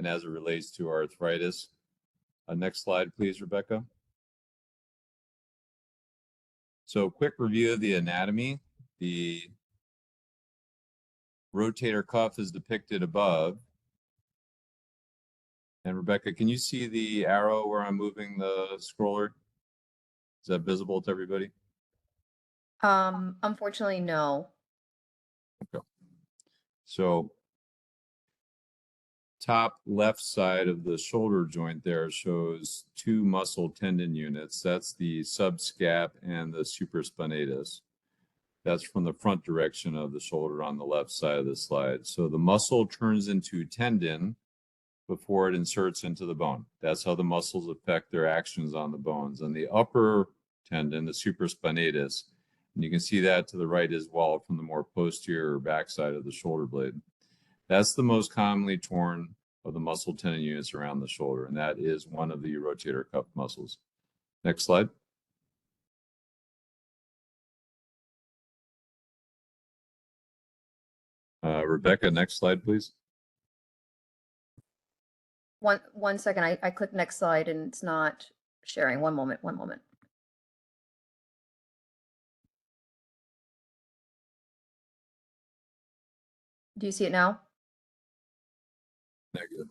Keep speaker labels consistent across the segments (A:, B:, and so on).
A: and as it relates to arthritis. Next slide, please, Rebecca. So quick review of the anatomy. The rotator cuff is depicted above. And Rebecca, can you see the arrow where I'm moving the scroller? Is that visible to everybody?
B: Unfortunately, no.
A: Okay. So top left side of the shoulder joint there shows two muscle tendon units. That's the subscap and the supraspinatus. That's from the front direction of the shoulder on the left side of the slide. So the muscle turns into tendon before it inserts into the bone. That's how the muscles affect their actions on the bones. And the upper tendon, the supraspinatus, and you can see that to the right as well from the more posterior backside of the shoulder blade. That's the most commonly torn of the muscle tendon units around the shoulder, and that is one of the rotator cuff muscles. Next slide. Rebecca, next slide, please.
B: One second. I clicked next slide and it's not sharing. One moment. Do you see it now?
A: Negative.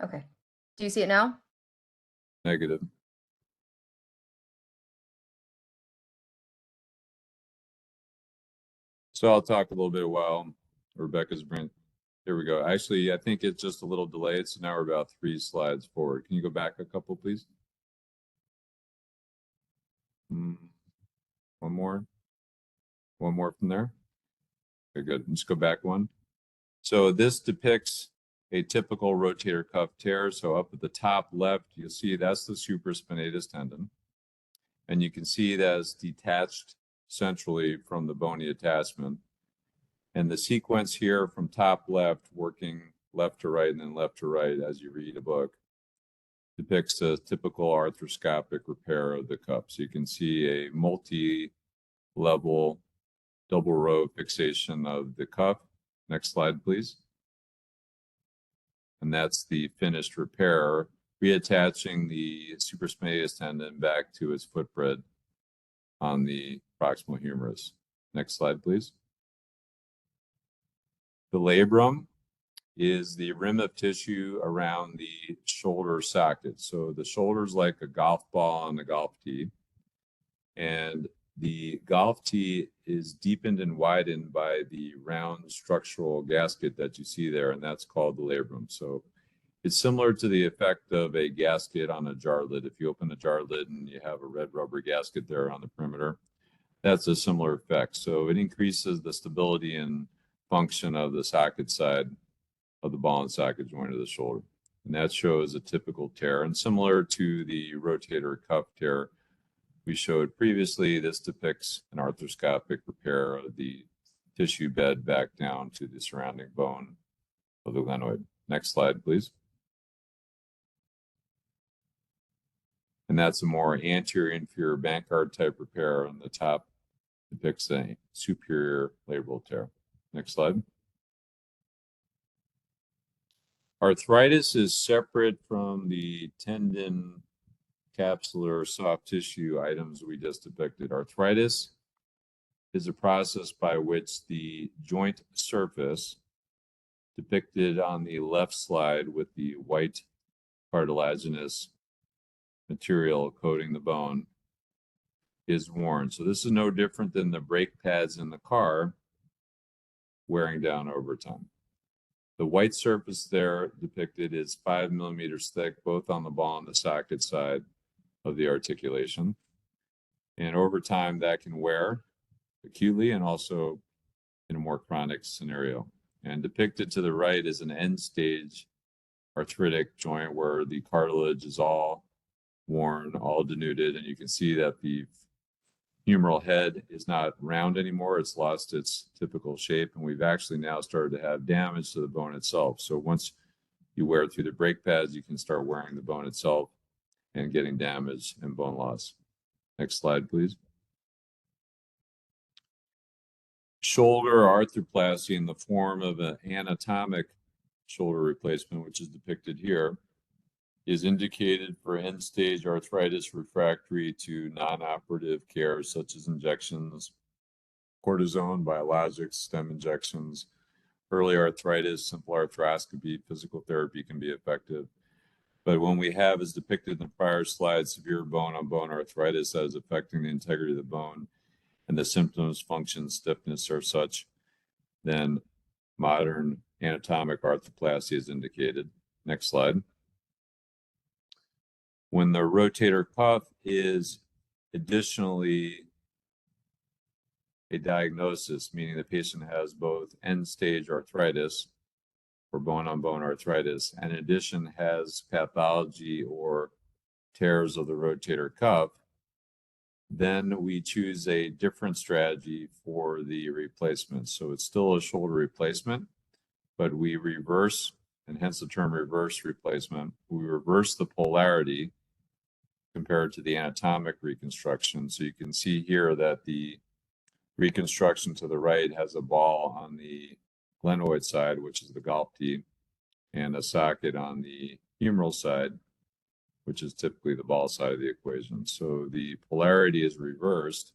B: Okay. Do you see it now?
A: Negative. So I'll talk a little bit while Rebecca's bringing. Here we go. Actually, I think it's just a little delayed. So now we're about 3 slides forward. Can you go back a couple, please? One more. One more from there. Okay, good. Just go back one. So this depicts a typical rotator cuff tear. So up at the top left, you'll see that's the supraspinatus tendon. And you can see that it's detached centrally from the bony attachment. And the sequence here from top left, working left to right and then left to right as you read a book, depicts a typical arthroscopic repair of the cuff. So you can see a multi-level double row fixation of the cuff. Next slide, please. And that's the finished repair, reattaching the supraspinatus tendon back to its footprint on the proximal humerus. Next slide, please. The labrum is the rim of tissue around the shoulder socket. So the shoulder's like a golf ball on a golf tee. And the golf tee is deepened and widened by the round structural gasket that you see there, and that's called the labrum. So it's similar to the effect of a gasket on a jar lid. If you open a jar lid and you have a red rubber gasket there on the perimeter, that's a similar effect. So it increases the stability and function of the socket side of the ball and socket joint of the shoulder. And that shows a typical tear. And similar to the rotator cuff tear we showed previously, this depicts an arthroscopic repair of the tissue bed back down to the surrounding bone of the glenoid. Next slide, please. And that's a more anterior inferior Bankart type repair. On the top depicts a superior labral tear. Next slide. Arthritis is separate from the tendon, capsular, soft tissue items we just depicted. Arthritis is a process by which the joint surface, depicted on the left slide with the white cartilaginous material coating the bone, is worn. So this is no different than the brake pads in the car wearing down over time. The white surface there depicted is 5 millimeters thick, both on the ball and the socket side of the articulation. And over time, that can wear acutely and also in a more chronic scenario. And depicted to the right is an end-stage arthritic joint where the cartilage is all worn, all denuded, and you can see that the humeral head is not round anymore. It's lost its typical shape, and we've actually now started to have damage to the bone itself. So once you wear through the brake pads, you can start wearing the bone itself and getting damage and bone loss. Next slide, please. Shoulder arthroplasty in the form of an anatomic shoulder replacement, which is depicted here, is indicated for end-stage arthritis refractory to non-operative care such as injections, cortisone, biologics, stem injections, early arthritis, simple arthroscopy, physical therapy can be effective. But when we have, as depicted in the prior slide, severe bone-on-bone arthritis that is affecting the integrity of the bone, and the symptoms, function, stiffness are such, then modern anatomic arthroplasty is indicated. Next slide. When the rotator cuff is additionally a diagnosis, meaning the patient has both end-stage arthritis or bone-on-bone arthritis, and in addition has pathology or tears of the rotator cuff, then we choose a different strategy for the replacement. So it's still a shoulder replacement, but we reverse, and hence the term reverse replacement, we reverse the polarity compared to the anatomic reconstruction. So you can see here that the reconstruction to the right has a ball on the glenoid side, which is the golf tee, and a socket on the humeral side, which is typically the ball side of the equation. So the polarity is reversed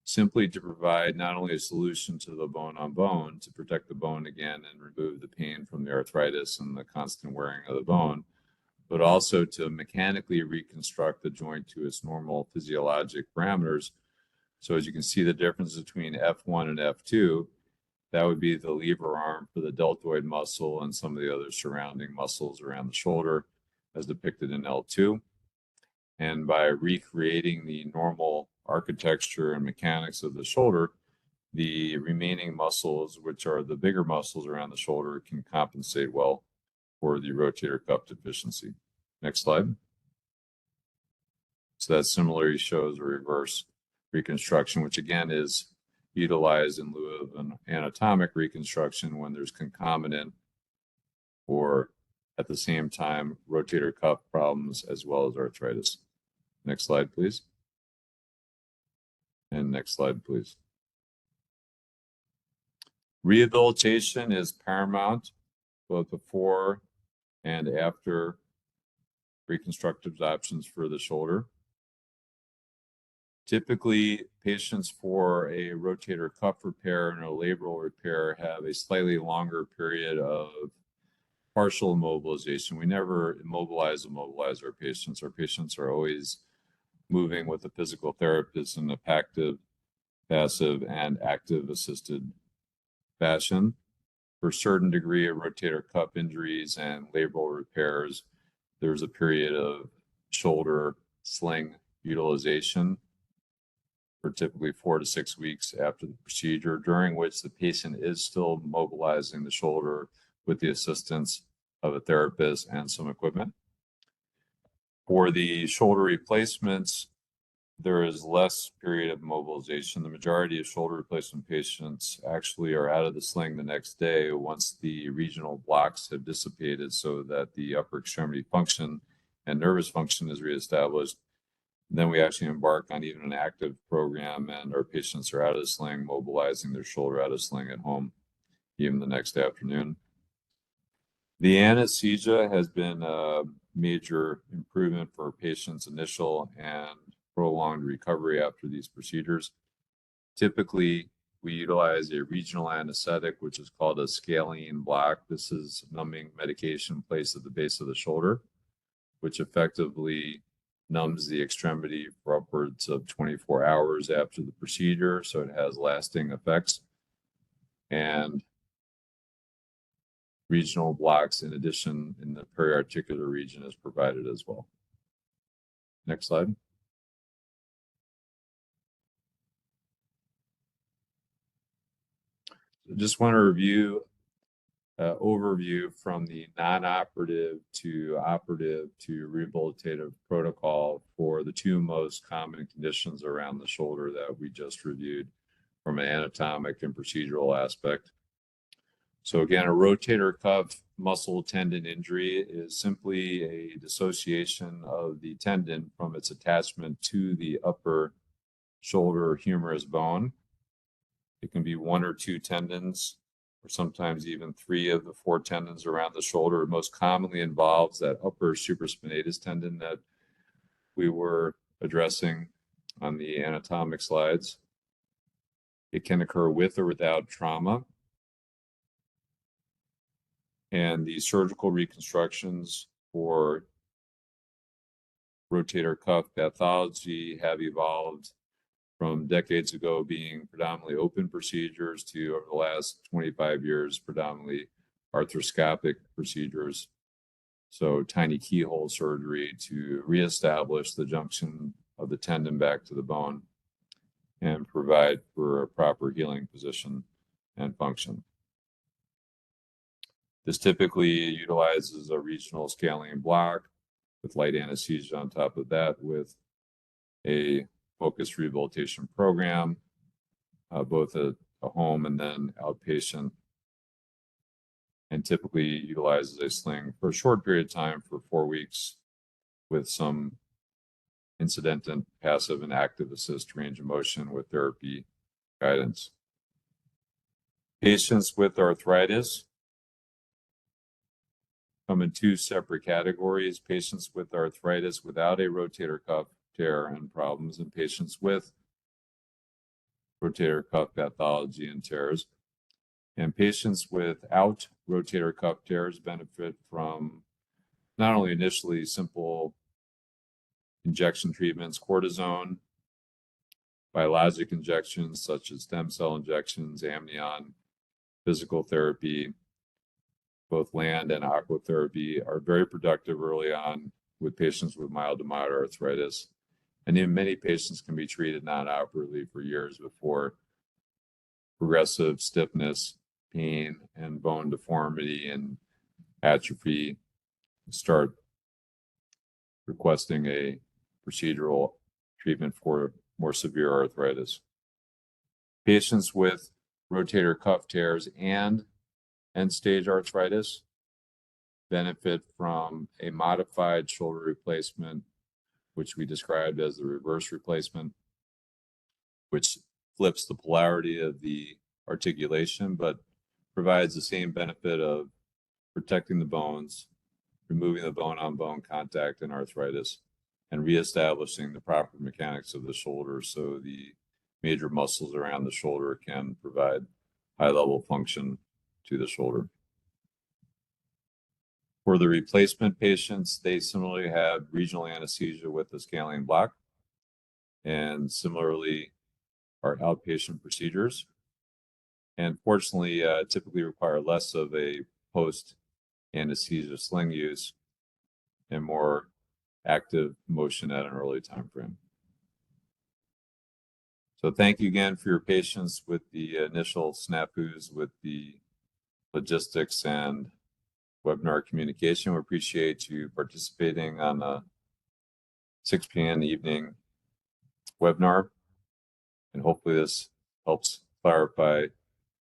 A: simply to provide not only a solution to the bone-on-bone to protect the bone again and remove the pain from the arthritis and the constant wearing of the bone, but also to mechanically reconstruct the joint to its normal physiologic parameters. So as you can see the difference between F1 and F2, that would be the lever arm for the deltoid muscle and some of the other surrounding muscles around the shoulder, as depicted in L2. And by recreating the normal architecture and mechanics of the shoulder, the remaining muscles, which are the bigger muscles around the shoulder, can compensate well for the rotator cuff deficiency. Next slide. So that similarly shows a reverse reconstruction, which again is utilized in lieu of an anatomic reconstruction when there's concomitant or at the same time rotator cuff problems as well as arthritis. Next slide, please. And next slide, please. Rehabilitation is paramount both before and after reconstructive options for the shoulder. Typically, patients for a rotator cuff repair and a labral repair have a slightly longer period of partial immobilization. We never immobilize our patients. Our patients are always moving with a physical therapist in a passive, and active assisted fashion. For a certain degree of rotator cuff injuries and labral repairs, there's a period of shoulder sling utilization for typically 4 to 6 weeks after the procedure, during which the patient is still mobilizing the shoulder with the assistance of a therapist and some equipment. For the shoulder replacements, there is less period of mobilization. The majority of shoulder replacement patients actually are out of the sling the next day once the regional blocks have dissipated so that the upper extremity function and nervous function is reestablished. Then we actually embark on even an active program, and our patients are out of the sling, mobilizing their shoulder out of sling at home, even the next afternoon. The anesthesia has been a major improvement for patients' initial and prolonged recovery after these procedures. Typically, we utilize a regional anesthetic, which is called a scalene block. This is numbing medication placed at the base of the shoulder, which effectively numbs the extremity for upwards of 24 hours after the procedure, so it has lasting effects. And regional blocks, in addition, in the periarticular region is provided as well. Next slide. Just want to review overview from the non-operative to operative to rehabilitative protocol for the two most common conditions around the shoulder that we just reviewed from an anatomic and procedural aspect. So again, a rotator cuff muscle tendon injury is simply a dissociation of the tendon from its attachment to the upper shoulder humerus bone. It can be 1 or 2 tendons, or sometimes even 3 of the 4 tendons around the shoulder. It most commonly involves that upper supraspinatus tendon that we were addressing on the anatomic slides. It can occur with or without trauma. And the surgical reconstructions for rotator cuff pathology have evolved from decades ago being predominantly open procedures to, over the last 25 years, predominantly arthroscopic procedures. So tiny keyhole surgery to reestablish the junction of the tendon back to the bone and provide for a proper healing position and function. This typically utilizes a regional scaling block with light anesthesia on top of that, with a focused rehabilitation program, both at a home and then outpatient, and typically utilizes a sling for a short period of time for 4 weeks with some incident and passive and active assist range of motion with therapy guidance. Patients with arthritis come in 2 separate categories: patients with arthritis without a rotator cuff tear and problems, and patients with rotator cuff pathology and tears. And patients without rotator cuff tears benefit from not only initially simple injection treatments, cortisone, biologic injections such as stem cell injections, amnion, physical therapy, both land and aqua therapy are very productive early on with patients with mild to moderate arthritis. And in many patients can be treated non-operatively for years before progressive stiffness, pain, and bone deformity and atrophy start requesting a procedural treatment for more severe arthritis. Patients with rotator cuff tears and end-stage arthritis benefit from a modified shoulder replacement, which we described as the reverse replacement, which flips the polarity of the articulation, but provides the same benefit of protecting the bones, removing the bone-on-bone contact in arthritis, and reestablishing the proper mechanics of the shoulder so the major muscles around the shoulder can provide high-level function to the shoulder. For the replacement patients, they similarly have regional anesthesia with the scaling block, and similarly are outpatient procedures, and fortunately typically require less of a post-anesthesia sling use and more active motion at an early time frame. So thank you again for your patience with the initial snafus with the logistics and webinar communication. We appreciate you participating on a 6 p.m. evening webinar, and hopefully this helps clarify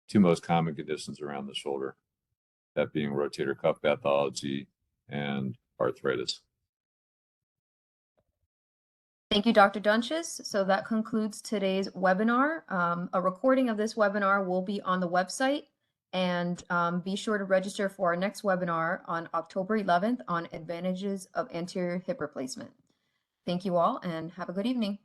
A: 2 most common conditions around the shoulder, that being rotator cuff pathology and arthritis.
B: Thank you, Dr. Dounchis. So that concludes today's webinar. A recording of this webinar will be on the website, and be sure to register for our next webinar on October 11th on advantages of anterior hip replacement. Thank you all and have a good evening.